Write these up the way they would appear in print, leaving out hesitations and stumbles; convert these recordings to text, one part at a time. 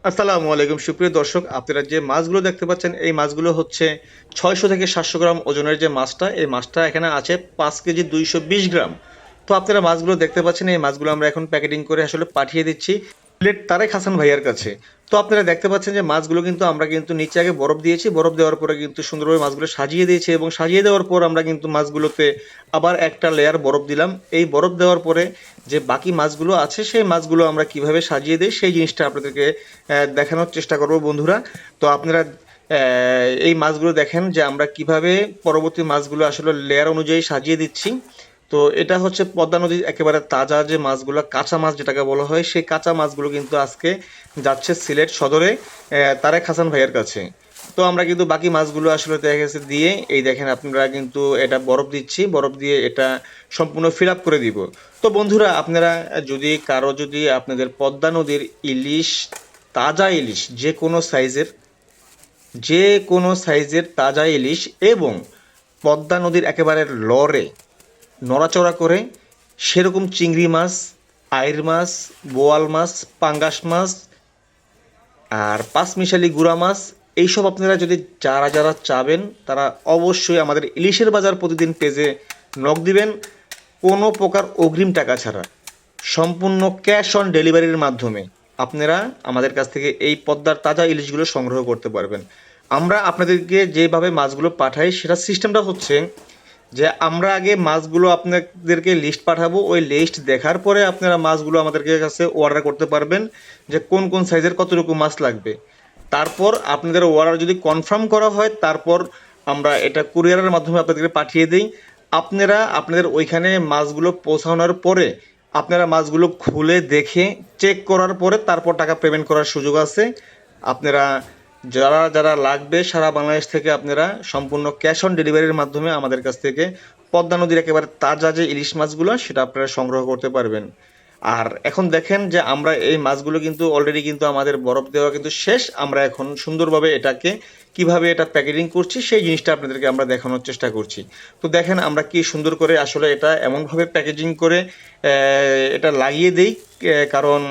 আসসালামু আলাইকুম সুপ্রিয় দর্শক, আপনারা যে মাছগুলো দেখতে পাচ্ছেন এই মাছগুলো হচ্ছে 600 থেকে 700 গ্রাম ওজনের যে মাছটা, এই মাছটা এখানে আছে 5 কেজি 220 গ্রাম। তো আপনারা মাছগুলো দেখতে পাচ্ছেন, এই মাছগুলো আমরা এখন প্যাকেটিং করে আসলে পাঠিয়ে দিচ্ছি সিলেট তারেক হাসান ভাইয়ার কাছে। তো আপনারা দেখতে পাচ্ছেন যে মাছগুলো কিন্তু আমরা কিন্তু নিচে আগে বরফ দিয়েছি, বরফ দেওয়ার পরে কিন্তু সুন্দরভাবে মাছগুলো সাজিয়ে দিয়েছি এবং সাজিয়ে দেওয়ার পর আমরা কিন্তু মাছগুলোতে আবার একটা লেয়ার বরফ দিলাম। এই বরফ দেওয়ার পরে যে বাকি মাছগুলো আছে সেই মাছগুলো আমরা কিভাবে সাজিয়ে দিই সেই জিনিসটা আপনাদেরকে দেখানোর চেষ্টা করব বন্ধুরা। তো আপনারা এই মাছগুলো দেখেন যে আমরা কিভাবে পরবর্তী মাছগুলো আসলে লেয়ার অনুযায়ী সাজিয়ে দিচ্ছি। তো এটা হচ্ছে পদ্মা নদীর একেবারে তাজা যে মাছগুলো, কাঁচা মাছ যেটাকে বলা হয়, সেই কাঁচা মাছগুলো কিন্তু আজকে যাচ্ছে সিলেট সদরে তারেক হাসান ভাইয়ের কাছে। তো আমরা কিন্তু বাকি মাছগুলো আসলে দেখা গেছে দিয়ে এই দেখেন আপনারা কিন্তু এটা বরফ দিচ্ছি, বরফ দিয়ে এটা সম্পূর্ণ ফিল আপ করে দিব। তো বন্ধুরা, আপনারা যদি কারো যদি আপনাদের পদ্মা নদীর ইলিশ, তাজা ইলিশ যে কোনো সাইজের তাজা ইলিশ এবং পদ্মা নদীর একেবারে লরে নড়াচড়া করে সেরকম চিংড়ি মাছ, আইড় মাছ, বোয়াল মাছ, পাঙ্গাস মাছ আর পাঁচমিশালি গুড়া মাছ, এইসব আপনারা যদি যারা যারা চাবেন তারা অবশ্যই আমাদের ইলিশের বাজার প্রতিদিন পেজে নক দিবেন, কোনো প্রকার অগ্রিম টাকা ছাড়া সম্পূর্ণ ক্যাশ অন ডেলিভারির মাধ্যমে আপনারা আমাদের কাছ থেকে এই পদ্মার তাজা ইলিশগুলো সংগ্রহ করতে পারবেন। আমরা আপনাদেরকে যেভাবে মাছগুলো পাঠাই সেটা সিস্টেমটা হচ্ছে যে আমরা আগে মাছগুলো আপনাদেরকে লিস্ট পাঠাবো, ওই লিস্ট দেখার পরে আপনারা মাছগুলো আমাদেরকে কাছে অর্ডার করতে পারবেন যে কোন কোন সাইজের কতটুকু মাছ লাগবে। তারপর আপনাদের অর্ডার যদি কনফার্ম করা হয় তারপর আমরা এটা কুরিয়ারের মাধ্যমে আপনাদেরকে পাঠিয়ে দিই। আপনারা আপনাদের ওইখানে মাছগুলো পৌঁছানোর পরে আপনারা মাছগুলো খুলে দেখে চেক করার পরে তারপর টাকা পেমেন্ট করার সুযোগ আছে। আপনারা যারা যারা লাগবে সারা বাংলাদেশ থেকে আপনারা সম্পূর্ণ ক্যাশ অন ডেলিভারির মাধ্যমে আমাদের কাছ থেকে পদ্মা নদীর একেবারে তাজা যে ইলিশ মাছগুলো সেটা আপনারা সংগ্রহ করতে পারবেন। আর এখন দেখেন যে আমরা এই মাছগুলো কিন্তু অলরেডি কিন্তু আমাদের বরফ দেওয়া কিন্তু শেষ। আমরা এখন সুন্দরভাবে এটাকে কিভাবে এটা প্যাকেজিং করছি সেই জিনিসটা আপনাদেরকে আমরা দেখানোর চেষ্টা করছি। তো দেখেন আমরা কি সুন্দর করে আসলে এটা এমনভাবে প্যাকেজিং করে এটা লাগিয়ে দেই, কারণ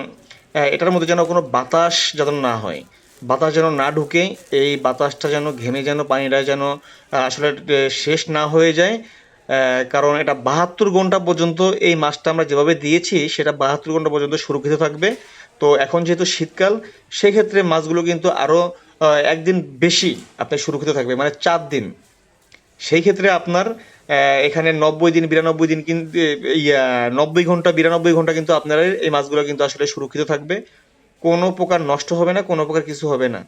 এটার মধ্যে যেন কোনো বাতাস যেন না হয়, বাতাস যেন না ঢুকে, এই বাতাসটা যেন ঘেমে যেন পানিটা যেন আসলে শেষ না হয়ে যায়। কারণ এটা 72 ঘন্টা পর্যন্ত এই মাছটা আমরা যেভাবে দিয়েছি সেটা 72 ঘন্টা পর্যন্ত সুরক্ষিত থাকবে। তো এখন যেহেতু শীতকাল, সেক্ষেত্রে মাছগুলো কিন্তু আরও একদিন বেশি আপনার সুরক্ষিত থাকবে, মানে 4 দিন। সেই ক্ষেত্রে আপনার এখানে 90 দিন 92 দিন কিন্তু 90 ঘন্টা 92 ঘন্টা কিন্তু আপনার এই মাছগুলো কিন্তু আসলে সুরক্ষিত থাকবে, কোনো প্রকার নষ্ট হবে না, কোনো প্রকার কিছু হবে না।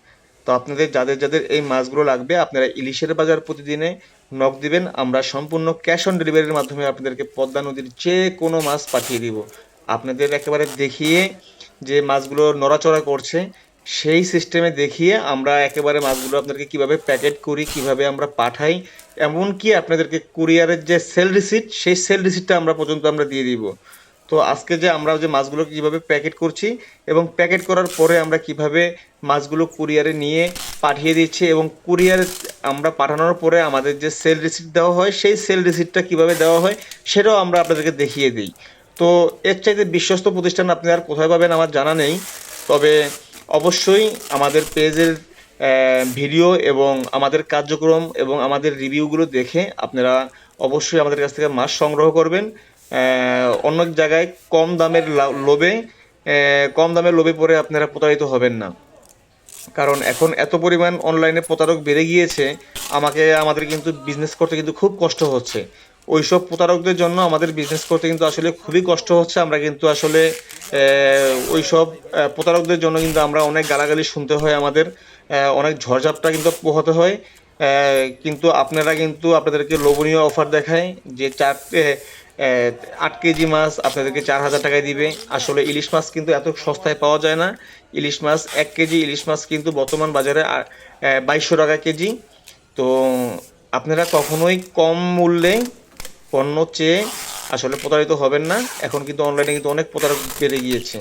তো আপনাদের যাদের যাদের এই মাছগুলো লাগবে আপনারা ইলিশের বাজার প্রতিদিনে নক দিবেন, আমরা সম্পূর্ণ ক্যাশ অন ডেলিভারির মাধ্যমে আপনাদেরকে পদ্মা নদীর যে কোনো মাছ পাঠিয়ে দিব। আপনাদের একেবারে দেখিয়ে যে মাছগুলো নড়াচড়া করছে সেই সিস্টেমে দেখিয়ে আমরা একেবারে মাছগুলো আপনাদেরকে কীভাবে প্যাকেট করি, কিভাবে আমরা পাঠাই, এমনকি আপনাদেরকে কুরিয়ারের যে সেল রিসিট সেই সেল রিসিটটা আমরা পর্যন্ত আমরা দিয়ে দিব। তো আজকে যে আমরা যে মাছগুলো কীভাবে প্যাকেট করছি এবং প্যাকেট করার পরে আমরা কিভাবে মাছগুলো কুরিয়ারে নিয়ে পাঠিয়ে দিচ্ছি এবং কুরিয়ার আমরা পাঠানোর পরে আমাদের যে সেল রিসিট দেওয়া হয় সেই সেল রিসিটটা কিভাবে দেওয়া হয় সেটাও আমরা আপনাদেরকে দেখিয়ে দিই। তো এর চাইতে বিশ্বস্ত প্রতিষ্ঠান আপনি আর কোথায় পাবেন আমার জানা নেই। তবে অবশ্যই আমাদের পেজের ভিডিও এবং আমাদের কার্যক্রম এবং আমাদের রিভিউগুলো দেখে আপনারা অবশ্যই আমাদের কাছ থেকে মাছ সংগ্রহ করবেন। অন্য জায়গায় কম দামের লোভে পড়ে আপনারা প্রতারিত হবেন না, কারণ এখন এত পরিমাণ অনলাইনে প্রতারক বেড়ে গিয়েছে, আমাদের কিন্তু বিজনেস করতে কিন্তু খুব কষ্ট হচ্ছে। ওইসব প্রতারকদের জন্য আমাদের বিজনেস করতে কিন্তু আসলে খুবই কষ্ট হচ্ছে। আমরা কিন্তু আসলে ওইসব প্রতারকদের জন্য কিন্তু আমরা অনেক গালাগালি শুনতে হয়, আমাদের অনেক ঝড়ঝাপটা কিন্তু পোহাতে হয়। কিন্তু আপনারা কিন্তু আপনাদেরকে লোভনীয় অফার দেখায় যে 8 কেজি মাছ আপনাদেরকে 4,000 টাকায় দিবে। আসলে ইলিশ মাছ কিন্তু এত সস্তায় পাওয়া যায় না। ইলিশ মাছ 1 কেজি ইলিশ মাছ কিন্তু বর্তমান বাজারে 2200 টাকা কেজি। তো আপনারা কখনোই কম মূল্যে পণ্য চেয়ে আসলে প্রতারিত হবেন না। এখন কিন্তু অনলাইনে কিন্তু অনেক প্রতারক বেড়ে গিয়েছে।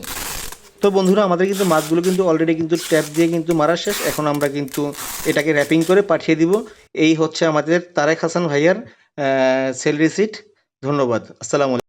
তো বন্ধুরা, আমাদের কিন্তু মাছগুলো কিন্তু অলরেডি কিন্তু ট্যাপ দিয়ে কিন্তু মারা শেষ। এখন আমরা কিন্তু এটাকে র্যাপিং করে পাঠিয়ে দিব। এই হচ্ছে আমাদের তারেক হাসান ভাইয়ার সেল রিসিট। ধন্যবাদ। আসসালামু আলাইকুম।